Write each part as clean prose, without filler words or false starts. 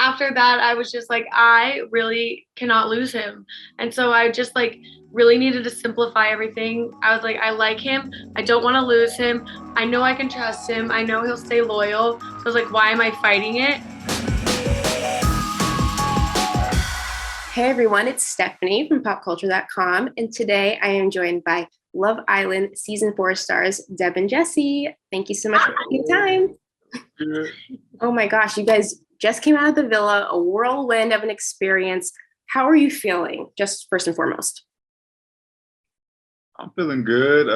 after that, I was just like, I really cannot lose him. And so I just like really needed to simplify everything. I was like, I like him. I don't want to lose him. I know I can trust him. I know he'll stay loyal. So I was like, why am I fighting it? Hey everyone, it's Stephanie from PopCulture.com, and today I am joined by Love Island Season 4 stars, Deb and Jessie. Thank you so much for taking time. Oh my gosh, you guys just came out of the villa, a whirlwind of an experience. How are you feeling, just first and foremost? I'm feeling good,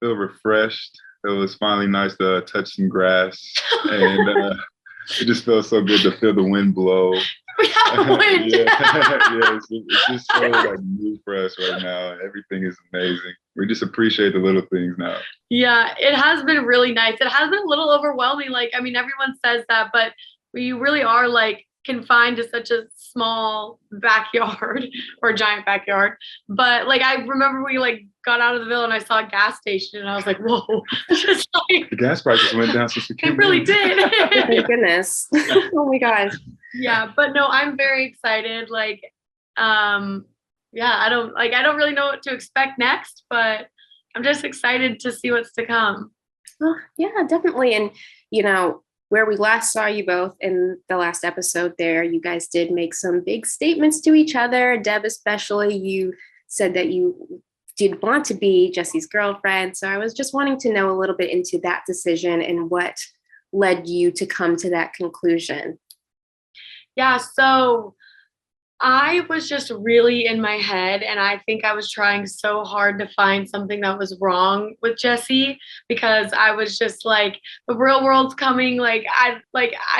feel refreshed. It was finally nice to touch some grass, and it just felt so good to feel the wind blow. We have wind. Yeah, it's just so like new for us right now. Everything is amazing. We just appreciate the little things now. Yeah, it has been really nice. It has been a little overwhelming. Like, I mean, everyone says that, but we really are like confined to such a small backyard or giant backyard. But like, I remember we like got out of the villa and I saw a gas station and I was like, whoa. Just like, the gas prices went down since we came. It really did. Thank goodness. Oh my gosh. Yeah, but no, I'm very excited. Like, yeah, I don't really know what to expect next, but I'm just excited to see what's to come. Oh, yeah, definitely. And, where we last saw you both in the last episode there, you guys did make some big statements to each other. Deb, especially, you said that you did want to be Jessie's girlfriend. So I was just wanting to know a little bit into that decision and what led you to come to that conclusion. Yeah, so I was just really in my head, and I think I was trying so hard to find something that was wrong with Jessie, because I was just like, the real world's coming. I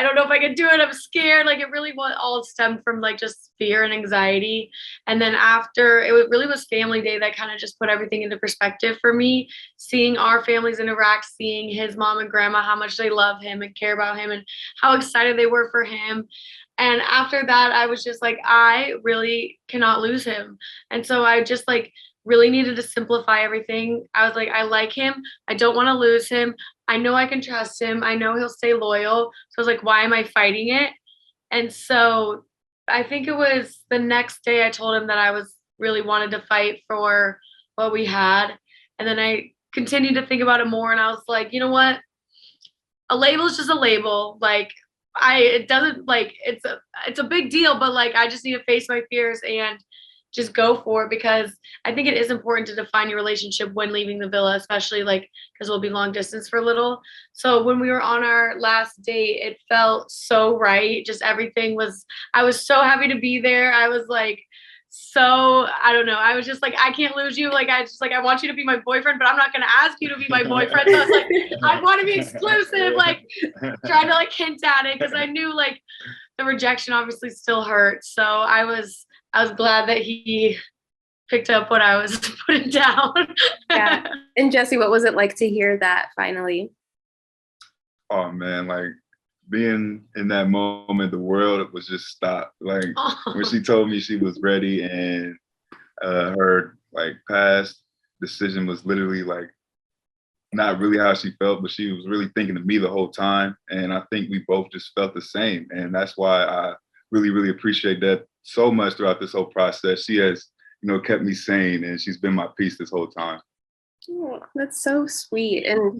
don't know if I can do it. I'm scared. Like, it really all stemmed from like just fear and anxiety. And then after, really was family day that kind of just put everything into perspective for me, seeing our families interact, seeing his mom and grandma, how much they love him and care about him and how excited they were for him. And after that, I was just like, I really cannot lose him. And so I just like really needed to simplify everything. I was like, I like him. I don't want to lose him. I know I can trust him. I know he'll stay loyal. So I was like, why am I fighting it? And so I think it was the next day I told him that I was really wanted to fight for what we had. And then I continued to think about it more. And I was like, you know what? A label is just a label. Like, it's a big deal, but like, I just need to face my fears and just go for it, because I think it is important to define your relationship when leaving the villa, especially like, because we'll be long distance for a little. So when we were on our last date, it felt so right. Just everything I was so happy to be there. I was like, so I don't know. I was just like, I can't lose you. Like, I want you to be my boyfriend, but I'm not going to ask you to be my boyfriend. So I was like, I want to be exclusive, like trying to like hint at it, because I knew like the rejection obviously still hurt. So I was glad that he picked up what I was putting down. Yeah. And Jessie, what was it like to hear that finally? Oh man, like being in that moment, the world was just stopped. Like when she told me she was ready, and her like past decision was literally like not really how she felt, but she was really thinking of me the whole time. And I think we both just felt the same. And that's why I really, really appreciate that so much throughout this whole process. She has, kept me sane, and she's been my peace this whole time. Oh, that's so sweet. And,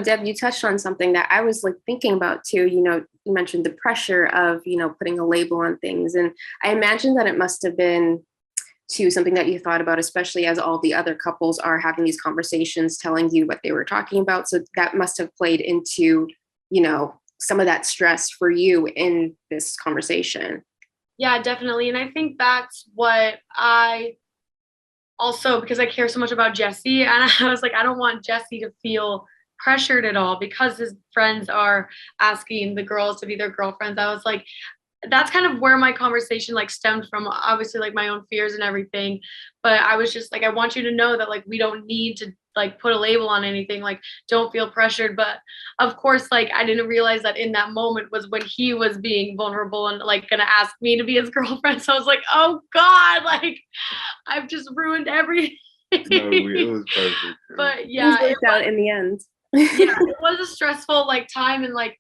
Deb, you touched on something that I was like thinking about too. You mentioned the pressure of, putting a label on things. And I imagine that it must have been to something that you thought about, especially as all the other couples are having these conversations, telling you what they were talking about. So that must have played into, some of that stress for you in this conversation. Yeah, definitely. And I think that's what I also, because I care so much about Jessie, and I was like, I don't want Jessie to feel pressured at all because his friends are asking the girls to be their girlfriends. I was like, that's kind of where my conversation like stemmed from, obviously like my own fears and everything. But I was just like, I want you to know that like, we don't need to like put a label on anything, like don't feel pressured. But of course, like I didn't realize that in that moment was when he was being vulnerable and like gonna ask me to be his girlfriend. So I was like, oh God, like I've just ruined everything. No, it was perfect. But yeah, it worked out in the end. Yeah, it was a stressful like time, and like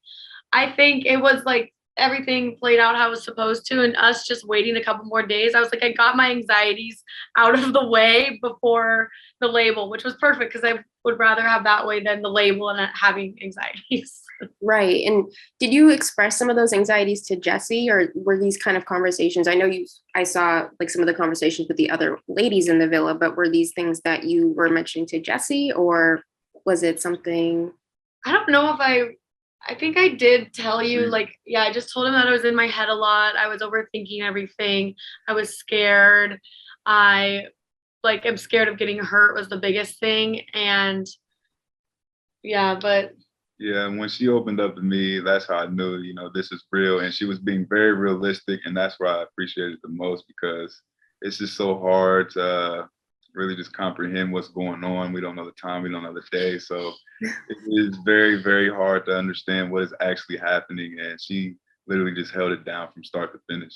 I think it was like everything played out how it was supposed to, and us just waiting a couple more days, I was like, I got my anxieties out of the way before the label, which was perfect because I would rather have that way than the label and having anxieties. Right. And did you express some of those anxieties to Jessie, or were these kind of conversations? I know I saw like some of the conversations with the other ladies in the villa, but were these things that you were mentioning to Jessie, or was it something? I don't know if I think I did tell you, like, yeah, I just told him that I was in my head a lot. I was overthinking everything. I was scared. I like am scared of getting hurt was the biggest thing. And yeah, but Yeah, and when she opened up to me, that's how I knew, you know, this is real. And she was being very realistic, and that's what I appreciated the most, because it's just so hard to really just comprehend what's going on. We don't know the time, we don't know the day. So it is very, very hard to understand what is actually happening. And she literally just held it down from start to finish.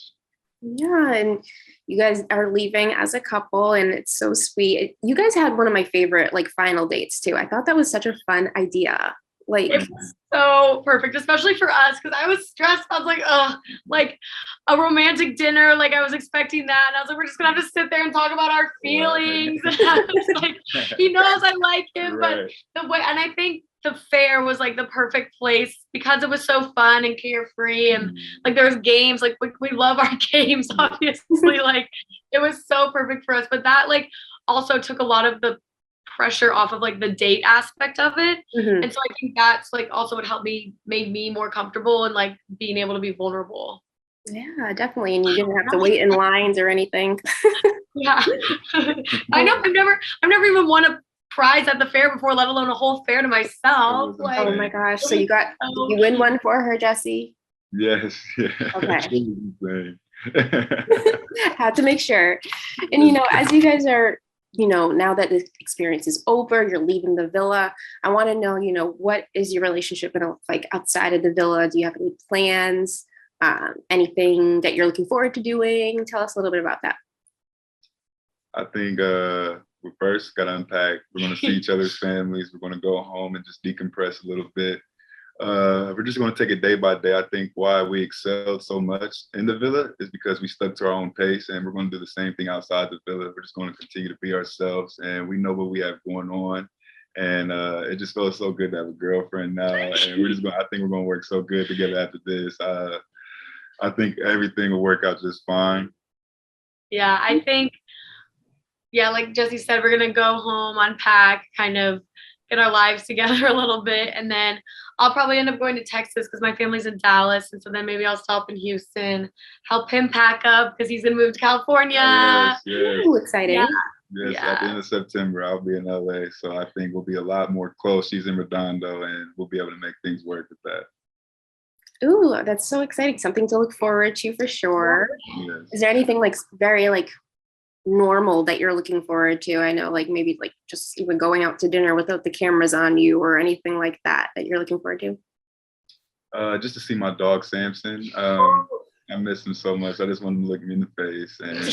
Yeah, and you guys are leaving as a couple, and it's so sweet. You guys had one of my favorite like final dates too. I thought that was such a fun idea. Like, it was so perfect, especially for us, because I was stressed. I was like, oh, like a romantic dinner. Like I was expecting that. And I was like, we're just gonna have to sit there and talk about our feelings. And I was like, he knows I like him, Right. but the way, and I think the fair was like the perfect place because it was so fun and carefree, and like there was games. Like we love our games, obviously. Like it was so perfect for us. But that like also took a lot of the pressure off of like the date aspect of it. And so I think that's like also what made me more comfortable and like being able to be vulnerable. yeah, definitely. And you didn't have to wait in lines or anything. Yeah. I know I've never even won a prize at the fair before, let alone a whole fair to myself. Like, Oh my gosh. So did you win one for her, Jessie? Yes. Yeah. Okay. Had to make sure. And you know, as you guys are, you know, now that the experience is over, you're leaving the villa. I want to know, you know, what is your relationship like outside of the villa? Do you have any plans? Anything that you're looking forward to doing? Tell us a little bit about that. I think we first got to unpack. We're going to see each other's families. We're going to go home and just decompress a little bit. We're just going to take it day by day. I think why we excelled so much in the villa is because we stuck to our own pace, and we're going to do the same thing outside the villa. We're just going to continue to be ourselves, and we know what we have going on. And it just feels so good to have a girlfriend now. And I think we're going to work so good together after this. I think everything will work out just fine. Yeah, I think, yeah, like Jessie said, we're going to go home, unpack, kind of get our lives together a little bit. And then I'll probably end up going to Texas because my family's in Dallas. And so then maybe I'll stop in Houston, help him pack up because he's going to move to California. Yes, yes. Ooh, exciting. Yeah. Yes, at the end of September, I'll be in LA. So I think we'll be a lot more close. She's in Redondo, and we'll be able to make things work with that. Ooh, that's so exciting. Something to look forward to for sure. Yes. Is there anything like very like normal that you're looking forward to? I know like maybe like just even going out to dinner without the cameras on you or anything like that you're looking forward to. Just to see my dog Samson. I miss him so much. I just want him to look me in the face, and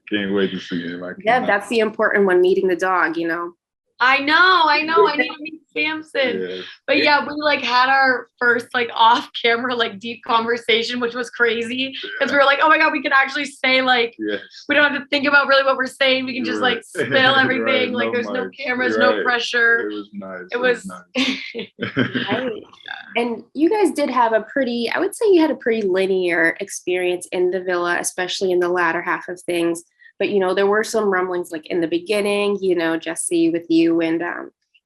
can't wait to see him. Yeah, that's the important one, meeting the dog, you know. I know. I need to meet Samson. Yes. But yeah, we like had our first like off camera, like deep conversation, which was crazy because we were like, oh my God, we can actually say like, Yes. we don't have to think about really what we're saying. We can just like spill everything. Right. Like there's no mics. cameras, Right. no pressure. It was nice. It was nice. Right. And you guys did have I would say you had a pretty linear experience in the villa, especially in the latter half of things. But, you know, there were some rumblings like in the beginning, you know, Jessie with you and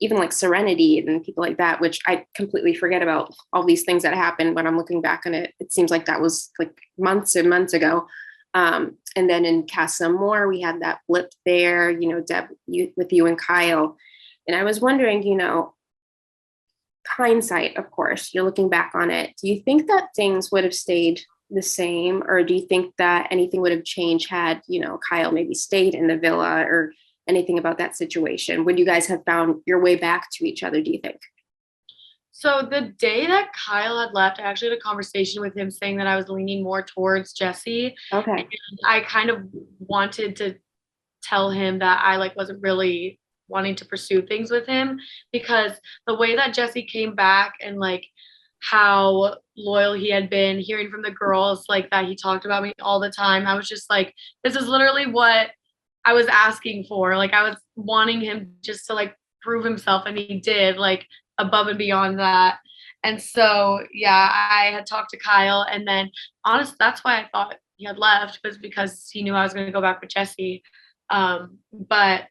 even like Serenity and people like that, which I completely forget about all these things that happened when I'm looking back on it. It seems like that was like months and months ago. And then in Castlemore, we had that blip there, you know, Deb, with you and Kyle. And I was wondering, you know, hindsight, of course, you're looking back on it. Do you think that things would have stayed the same, or do you think that anything would have changed had, you know, Kyle maybe stayed in the villa or anything about that situation? Would you guys have found your way back to each other, do you think? So the day that Kyle had left, I actually had a conversation with him saying that I was leaning more towards Jessie. Okay. And I kind of wanted to tell him that I like wasn't really wanting to pursue things with him because the way that Jessie came back and like how loyal he had been, hearing from the girls like that he talked about me all the time. I was just like, this is literally what I was asking for. Like I was wanting him just to like prove himself, and he did, like above and beyond that. And so yeah, I had talked to Kyle, and then honestly, that's why I thought he had left, was because he knew I was going to go back with Jessie. But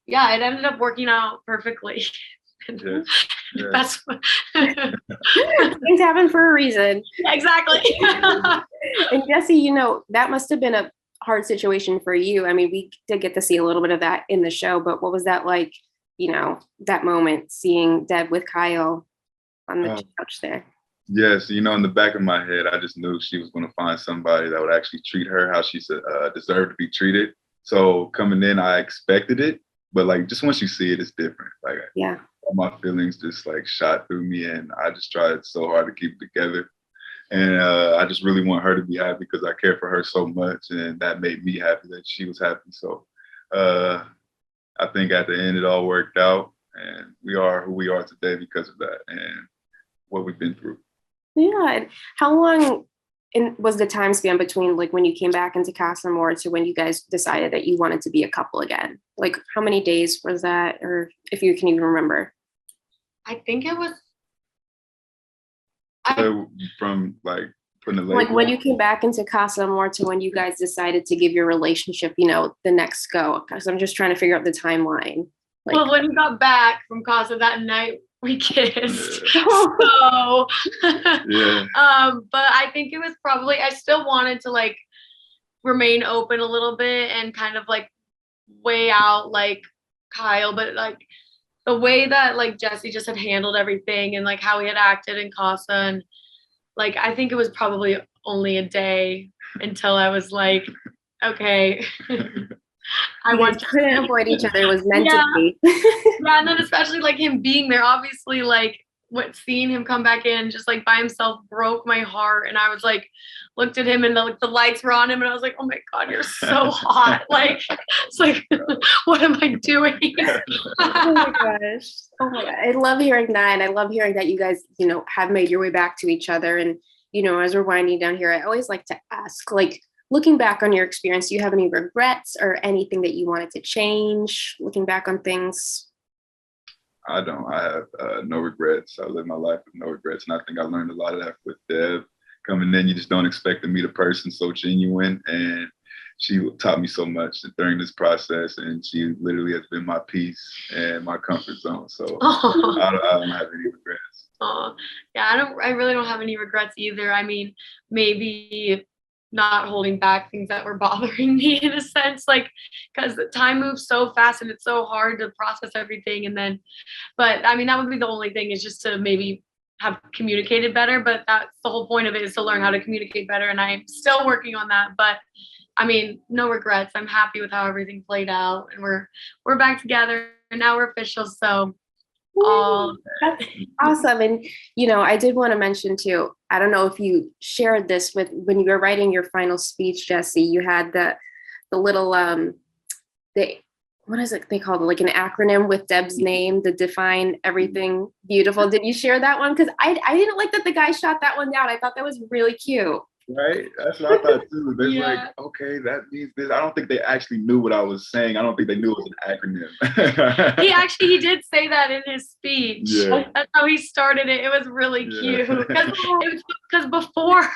yeah, it ended up working out perfectly. Yes. Yes. That's what Things happen for a reason. exactly. And Jessie, you know, that must have been a hard situation for you. I mean, we did get to see a little bit of that in the show, but what was that like, you know, that moment seeing Deb with Kyle on the couch there? Yes, you know, in the back of my head, I just knew she was going to find somebody that would actually treat her how she deserved to be treated. So coming in, I expected it, but like just once you see it, it's different. Like yeah, all my feelings just like shot through me, and I just tried so hard to keep it together. And I just really want her to be happy because I care for her so much, and that made me happy that she was happy. So I think at the end it all worked out, and we are who we are today because of that and what we've been through. Yeah. And how long was the time span between like when you came back into Castlemore to when you guys decided that you wanted to be a couple again? Like how many days was that, or if you can even remember? I think it was So from like putting the label, like when you came back into Castlemore to when you guys decided to give your relationship, you know, the next go, because I'm just trying to figure out the timeline. Like, well, when we got back from Casa that night, we kissed. Yeah. So, Yeah. but I think it was probably, I still wanted to like remain open a little bit and kind of like weigh out like Kyle, but like the way that like Jessie just had handled everything and like how he had acted in Casa, and like I think it was probably only a day until I was like, okay. I want to couldn't avoid each other. It was meant to be. Yeah, and then especially like him being there, obviously like what seeing him come back in just like by himself broke my heart. And I was like, looked at him and the lights were on him, and I was like, oh my God, you're so hot. Like it's like, what am I doing? Oh my gosh. Oh my God. I love hearing that. And I love hearing that you guys, you know, have made your way back to each other. And, you know, as we're winding down here, I always like to ask, like, looking back on your experience, do you have any regrets or anything that you wanted to change looking back on things? I don't. I have no regrets. I live my life with no regrets. And I think I learned a lot of that with Deb. Coming in, you just don't expect to meet a person so genuine. And she taught me so much during this process. And she literally has been my peace and my comfort zone. So I don't have any regrets. Yeah, I really don't have any regrets either. I mean, maybe not holding back things that were bothering me in a sense, like because the time moves so fast and it's so hard to process everything. And then, but I mean, that would be the only thing, is just to maybe have communicated better. But that's the whole point of it, is to learn how to communicate better. And I'm still working on that. But I mean, no regrets. I'm happy with how everything played out, and we're back together, and now we're official. So that's awesome. And you know, I did want to mention too, I don't know if you shared this with when you were writing your final speech, Jessie, you had the little what is it they called it, like an acronym with Deb's name, the define everything beautiful. Did you share that one? Because I didn't like that the guy shot that one down. I thought that was really cute. Right? That's what I thought too. They're like, okay, that means this. I don't think they actually knew what I was saying. I don't think they knew it was an acronym. He did say that in his speech. Yeah. That's how he started it. It was really cute. Because before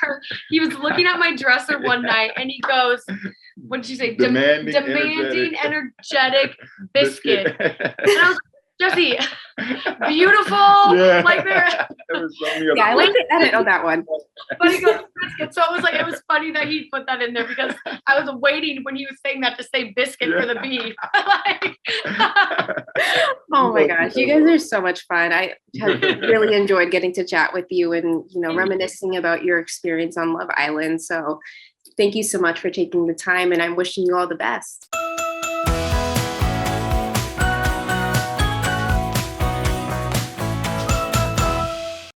he was looking at my dresser one night and he goes, what did you say? Demanding energetic biscuit. And I was like, Jessie, beautiful. Yeah. Like there. Yeah, I like the edit on that one. But he goes biscuit. So it was like, it was funny that he put that in there, because I was waiting when he was saying that to say biscuit for the beef. Oh my gosh, you guys are so much fun. I have really enjoyed getting to chat with you and, you know, reminiscing about your experience on Love Island. So thank you so much for taking the time, and I'm wishing you all the best.